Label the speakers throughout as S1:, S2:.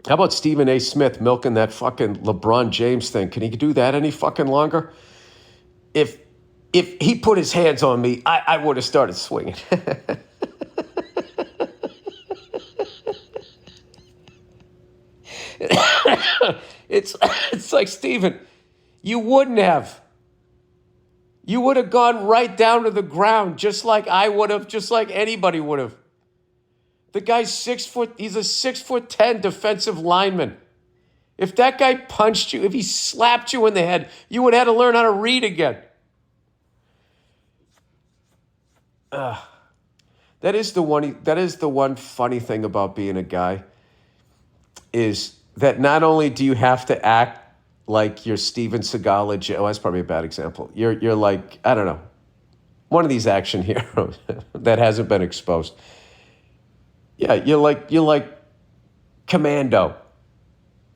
S1: How about Stephen A. Smith milking that fucking LeBron James thing? Can he do that any fucking longer? If he put his hands on me, I would have started swinging. It's like, Stephen, you wouldn't have. You would have gone right down to the ground, just like I would have, just like anybody would have. The guy's 6 foot, he's a 6'10" defensive lineman. If that guy punched you, if he slapped you in the head, you would have had to learn how to read again. That is the one funny thing about being a guy, is that not only do you have to act like you're Steven Seagal, oh, that's probably a bad example. You're like, I don't know, one of these action heroes that hasn't been exposed. Yeah, you're like Commando.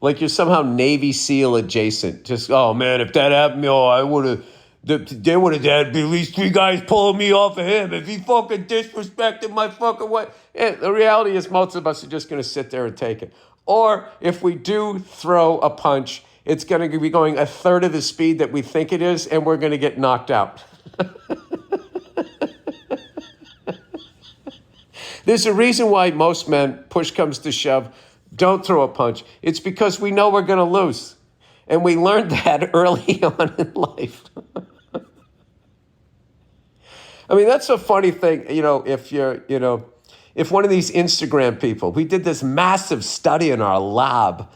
S1: Like you're somehow Navy SEAL adjacent. Just, oh man, if that happened, I would have, there would have had to be at least 3 guys pulling me off of him. If he fucking disrespected my fucking what? And the reality is most of us are just going to sit there and take it. Or if we do throw a punch, it's going to be going a third of the speed that we think it is, and we're going to get knocked out. There's a reason why most men, push comes to shove, don't throw a punch. It's because we know we're going to lose. And we learned that early on in life. I mean, that's a funny thing, if one of these Instagram people, we did this massive study in our lab.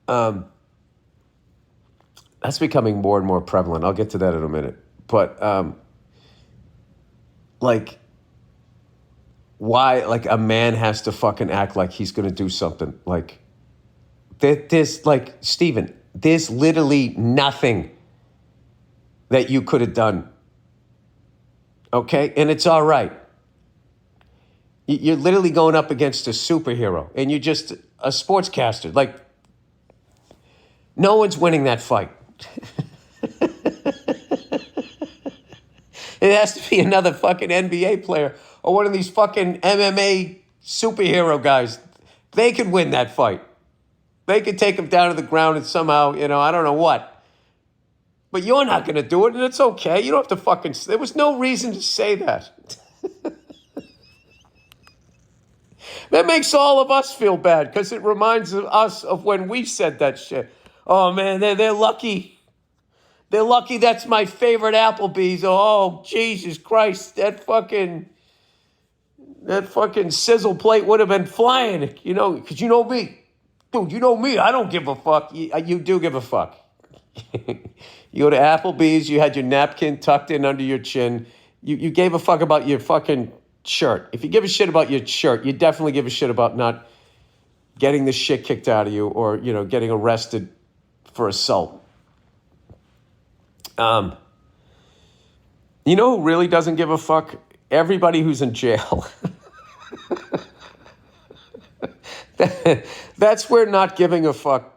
S1: That's becoming more and more prevalent. I'll get to that in a minute. But why a man has to fucking act like he's going to do something. Like, there's Stephen, there's literally nothing that you could have done. Okay? And it's all right. You're literally going up against a superhero, and you're just a sportscaster. Like, no one's winning that fight. It has to be another fucking NBA player or one of these fucking MMA superhero guys. They could win that fight. They could take him down to the ground and somehow, I don't know what. But you're not going to do it, and it's okay. You don't have to fucking... There was no reason to say that. That makes all of us feel bad because it reminds us of when we said that shit. Oh, man, they're lucky. They're lucky that's my favorite Applebee's. Oh, Jesus Christ, that fucking sizzle plate would have been flying, because you know me. Dude, you know me. I don't give a fuck. You do give a fuck. You go to Applebee's, you had your napkin tucked in under your chin. You gave a fuck about your fucking shirt. If you give a shit about your shirt, you definitely give a shit about not getting the shit kicked out of you or, getting arrested for assault. You know who really doesn't give a fuck? Everybody who's in jail. That's where not giving a fuck.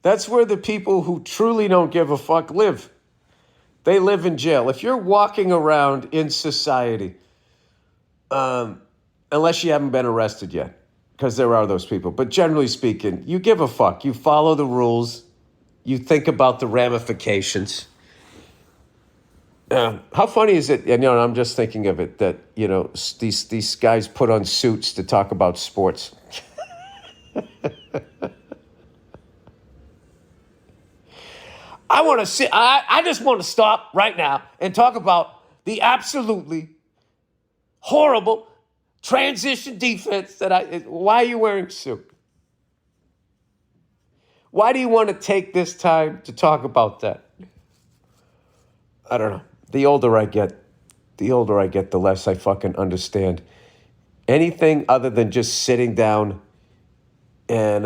S1: That's where the people who truly don't give a fuck live. They live in jail. If you're walking around in society, unless you haven't been arrested yet, because there are those people. But generally speaking, you give a fuck. You follow the rules. You think about the ramifications. How funny is it? And I'm just thinking of it that these guys put on suits to talk about sports. I just want to stop right now and talk about the absolutely horrible transition defense why are you wearing a suit? Why do you want to take this time to talk about that? I don't know. The older I get, the less I fucking understand anything other than just sitting down and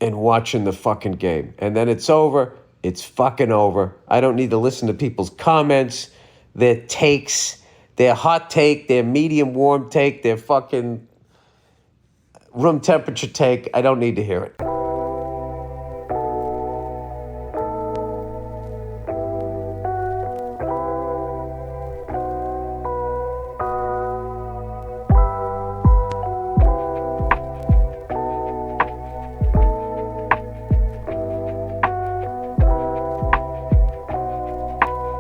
S1: watching the fucking game. And then it's over. It's fucking over. I don't need to listen to people's comments, their takes, their hot take, their medium warm take, their fucking room temperature take. I don't need to hear it.